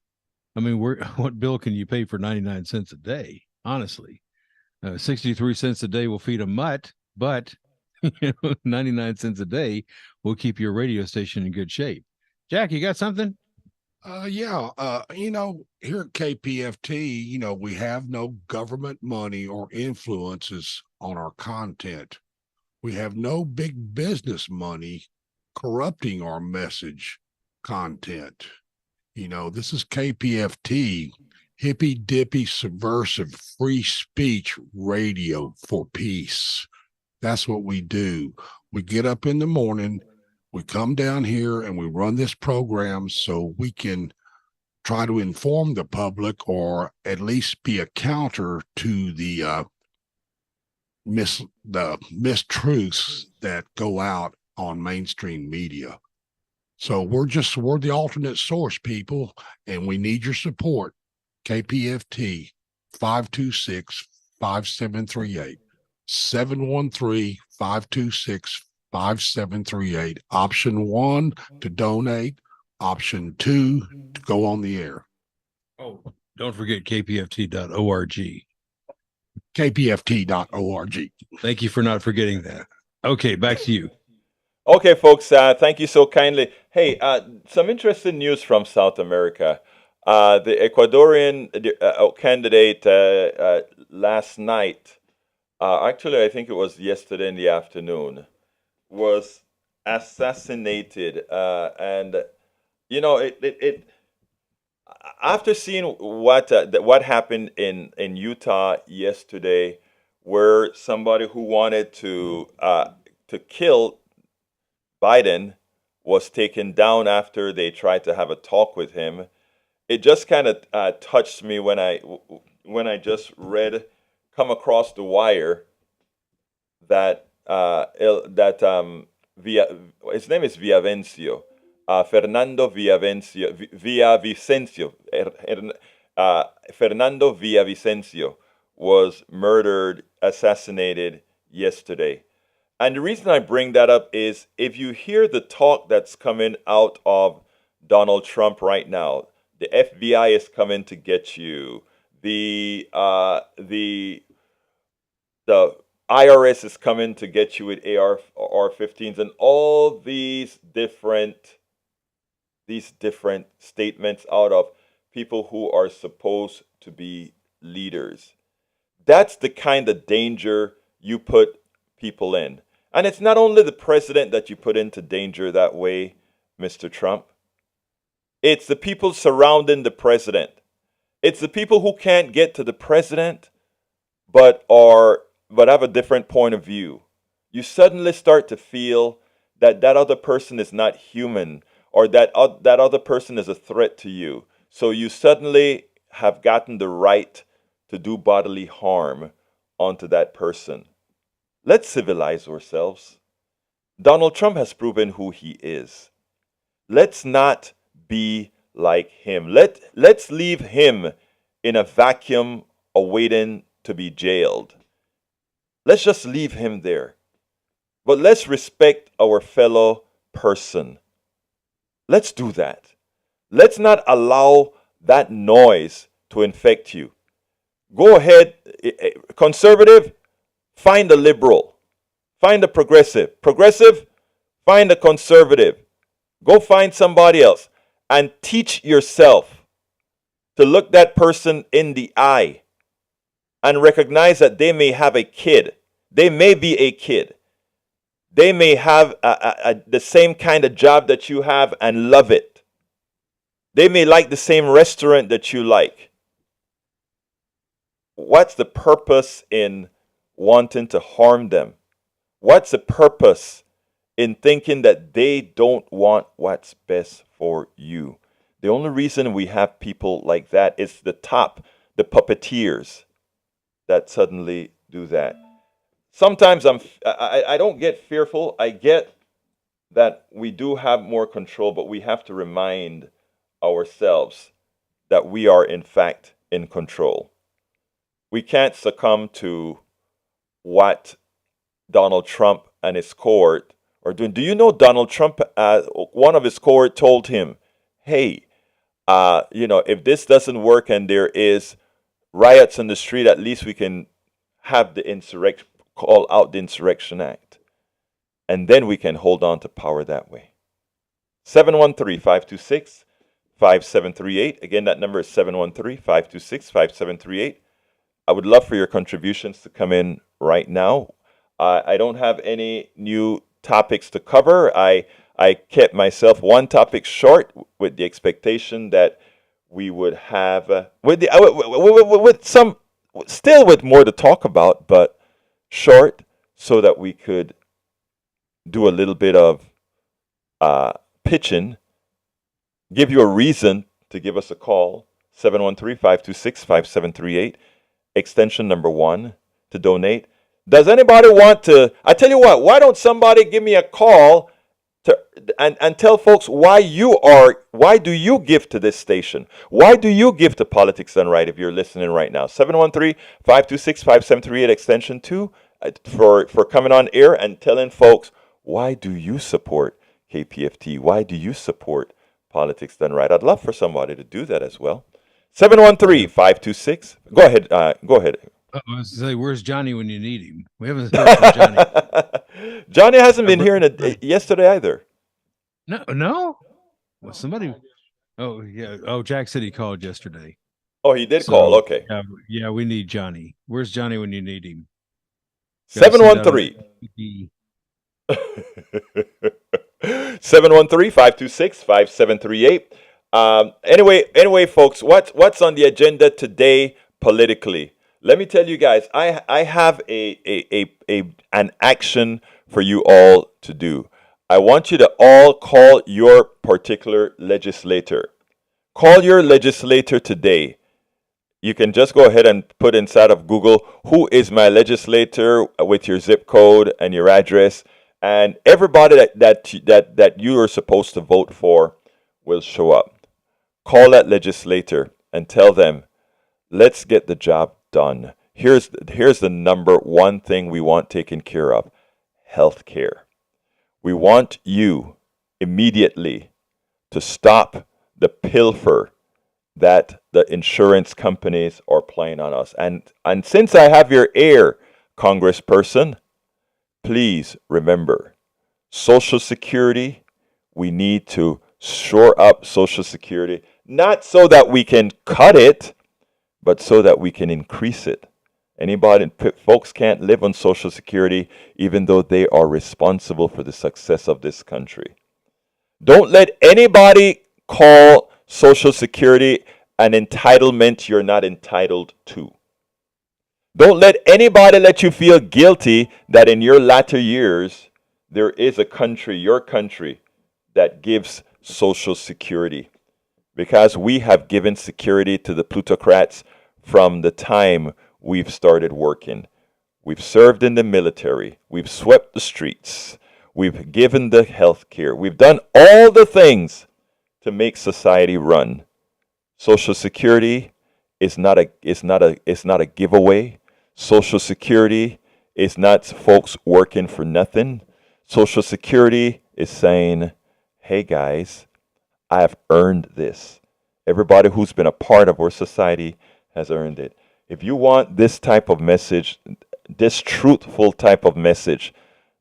I mean, what bill can you pay for 99 cents a day? Honestly, 63 cents a day will feed a mutt, but 99 cents a day will keep your radio station in good shape. Jack, you got something? Here at KPFT, we have no government money or influences on our content. We have no big business money corrupting our message content. This is KPFT, hippy dippy subversive free speech radio for peace. That's what we do. We get up in the morning, we come down here and we run this program so we can try to inform the public, or at least be a counter to the mistruths that go out on mainstream media. So we're the alternate source, people, and we need your support. KPFT 526-5738, 713-526-5738. Option 1 to donate, option 2 to go on the air. Oh, don't forget kpft.org. kpft.org. Thank you for not forgetting that. Okay, back to you. Okay, folks, thank you so kindly. Hey, some interesting news from South America. The Ecuadorian candidate last night, actually, I think it was yesterday in the afternoon, was assassinated. After seeing what happened in Utah yesterday, where somebody who wanted to kill Biden was taken down after they tried to have a talk with him, it just kind of touched me when I just come across the wire that his name is Villavicencio. Fernando Villavicencio was assassinated yesterday. And the reason I bring that up is if you hear the talk that's coming out of Donald Trump right now, the FBI is coming to get you. The IRS is coming to get you with AR-15s, and all these different statements out of people who are supposed to be leaders. That's the kind of danger you put people in. And it's not only the president that you put into danger that way, Mr. Trump. It's the people surrounding the president. It's the people who can't get to the president but have a different point of view. You suddenly start to feel that other person is not human, or that other person is a threat to you. So you suddenly have gotten the right to do bodily harm onto that person. Let's civilize ourselves. Donald Trump has proven who he is. Let's not be like him. Let's leave him in a vacuum awaiting to be jailed. Let's just leave him there. But let's respect our fellow person. Let's do that. Let's not allow that noise to infect you. Go ahead, conservative, find a liberal. Find a progressive. Progressive, find a conservative. Go find somebody else and teach yourself to look that person in the eye and recognize that they may have a kid. They may be a kid. They may have the same kind of job that you have and love it. They may like the same restaurant that you like. What's the purpose in wanting to harm them? What's the purpose in thinking that they don't want what's best for you? The only reason we have people like that is the puppeteers that suddenly do that. Sometimes I don't get fearful. I get that we do have more control, but we have to remind ourselves that we are in fact in control. We can't succumb to what Donald Trump and his cohort are doing. Do you know Donald Trump, one of his cohort told him, hey, if this doesn't work and there is riots in the street, at least we can have the insurrection, call out the Insurrection Act. And then we can hold on to power that way. 713-526-5738. Again, that number is 713-526-5738. I would love for your contributions to come in right now. I don't have any new topics to cover. I kept myself one topic short with the expectation that we would have with more to talk about, but short, so that we could do a little bit of pitching, give you a reason to give us a call, 713-526-5738, extension number 1 to donate. Does anybody want to, I tell you what, why don't somebody give me a call and tell folks why do you give to this station? Why do you give to Politics Done Right if you're listening right now? 713-526-5738 extension 2 for coming on air and telling folks, why do you support KPFT? Why do you support Politics Done Right? I'd love for somebody to do that as well. 713-526. Go ahead. I was to say, where's Johnny when you need him? We haven't heard from Johnny. Johnny hasn't been here yesterday either. No. Well, somebody. Oh yeah. Oh, Jack said he called yesterday. Oh, he did call. Okay. Yeah, we need Johnny. Where's Johnny when you need him? 713. 713-526-5738. Anyway, folks, what's on the agenda today politically? Let me tell you guys, I have an action for you all to do. I want you to all call your particular legislator. Call your legislator today. You can just go ahead and put inside of Google, who is my legislator, with your zip code and your address, and everybody that you are supposed to vote for will show up. Call that legislator and tell them, let's get the job done. Here's the number one thing we want taken care of: health care. We want you immediately to stop the pilfer that the insurance companies are playing on us. And since I have your ear, Congressperson, please remember, Social Security, we need to shore up Social Security, not so that we can cut it, but so that we can increase it. Folks can't live on Social Security even though they are responsible for the success of this country. Don't let anybody call Social Security an entitlement you're not entitled to. Don't let anybody let you feel guilty that in your latter years there is a country, your country, that gives Social Security. Because we have given security to the plutocrats from the time we've started working. We've served in the military. We've swept the streets. We've given the health care. We've done all the things to make society run. Social Security is not a giveaway. Social Security is not folks working for nothing. Social Security is saying, hey guys, I have earned this. Everybody who's been a part of our society has earned it. If you want this type of message, this truthful type of message,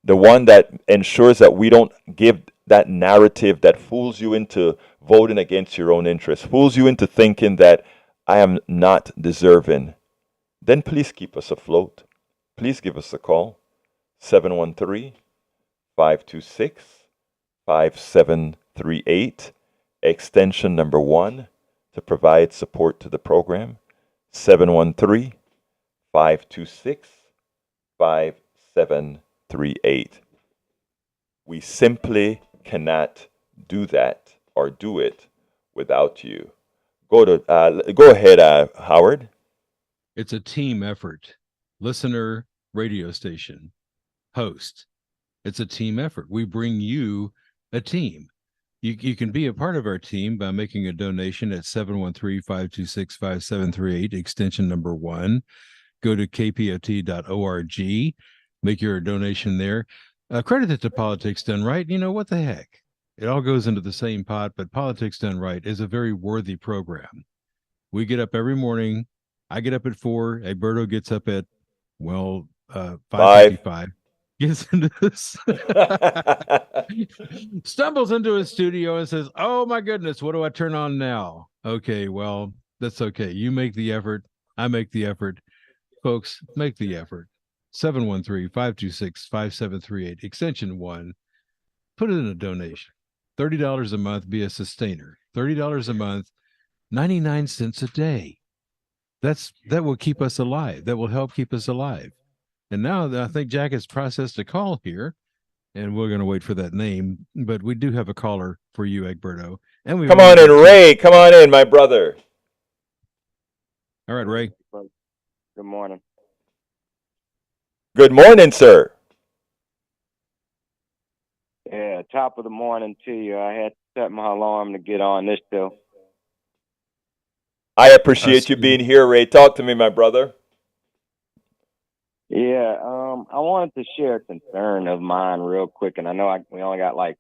the one that ensures that we don't give that narrative that fools you into voting against your own interests, fools you into thinking that I am not deserving, then please keep us afloat. Please give us a call, 713-526-5738, extension number 1, to provide support to the program. 713-526-5738. We simply cannot do that or do it without you. Go ahead, Howard. It's a team effort. Listener, radio station, host. It's a team effort. We bring you a team. You can be a part of our team by making a donation at 713-526-5738, extension number 1. Go to kpft.org, make your donation there. Credit it to Politics Done Right. You know, what the heck? It all goes into the same pot, but Politics Done Right is a very worthy program. We get up every morning. I get up at 4. Egberto gets up at, 5:55. Gets into this, stumbles into his studio and says, "Oh my goodness, what do I turn on now?" Okay, well, that's okay. You make the effort. I make the effort. Folks, make the effort. 713-526-5738, extension 1. Put it in a donation. $30 a month, be a sustainer. $30 a month, 99 cents a day. That will keep us alive. That will help keep us alive. And now I think Jack has processed a call here, and we're going to wait for that name. But we do have a caller for you, Egberto. And we come on in, Ray. Come on in, my brother. All right, Ray. Good morning. Good morning, sir. Yeah, top of the morning to you. I had to set my alarm to get on this show. I appreciate you being here, Ray. Talk to me, my brother. Yeah, I wanted to share a concern of mine real quick, and I know we only got like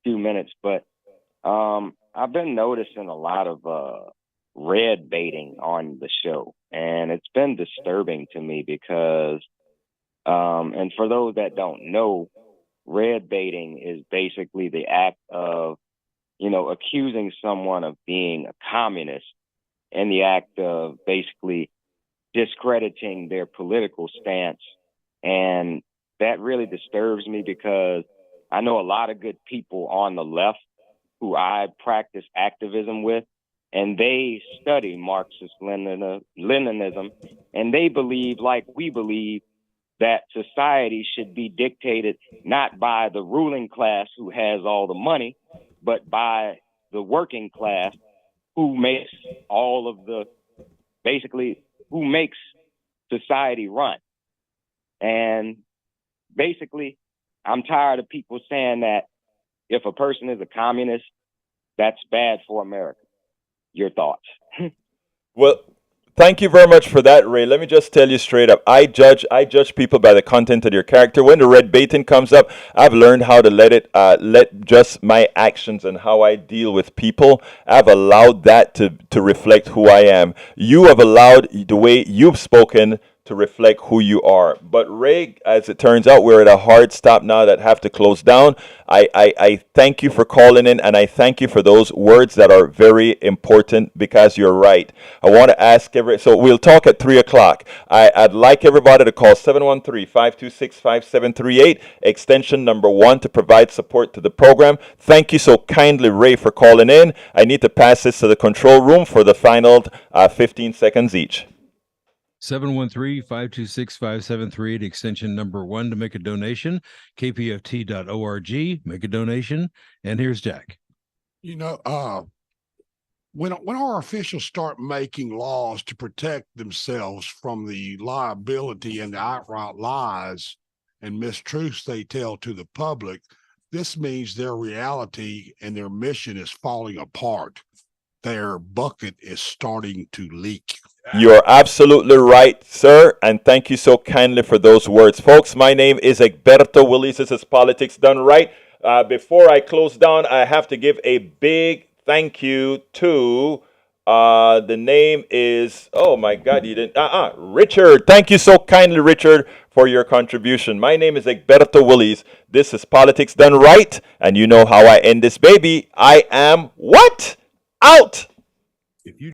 2 minutes, but I've been noticing a lot of red baiting on the show, and it's been disturbing to me because, and for those that don't know, red baiting is basically the act of, accusing someone of being a communist, and the act of basically discrediting their political stance. And that really disturbs me because I know a lot of good people on the left who I practice activism with, and they study Marxist Leninism, and they believe, like we believe, that society should be dictated not by the ruling class who has all the money, but by the working class who makes all of the, basically, who makes society run. And basically, I'm tired of people saying that if a person is a communist, that's bad for America. Your thoughts? Well, thank you very much for that, Ray. Let me just tell you straight up. I judge people by the content of their character. When the red baiting comes up, I've learned how to let just my actions and how I deal with people. I've allowed that to reflect who I am. You have allowed the way you've spoken to reflect who you are. But Ray, as it turns out, we're at a hard stop now that have to close down. I thank you for calling in, and I thank you for those words that are very important because you're right. I want to ask so we'll talk at 3 o'clock. I'd like everybody to call 713-526-5738, extension number 1 to provide support to the program. Thank you so kindly, Ray, for calling in. I need to pass this to the control room for the final 15 seconds each. 713-526-5738, extension number 1 to make a donation. kpft.org, make a donation. And here's Jack. When our officials start making laws to protect themselves from the liability and the outright lies and mistruths they tell to the public, this means their reality and their mission is falling apart. Their bucket is starting to leak. You're absolutely right, sir, and thank you so kindly for those words. Folks, my name is Egberto Willis. This is Politics Done Right. Before I close down, I have to give a big thank you to, the name is, oh my God, you didn't, Richard. Thank you so kindly, Richard, for your contribution. My name is Egberto Willis. This is Politics Done Right, and you know how I end this baby. I am what? Out!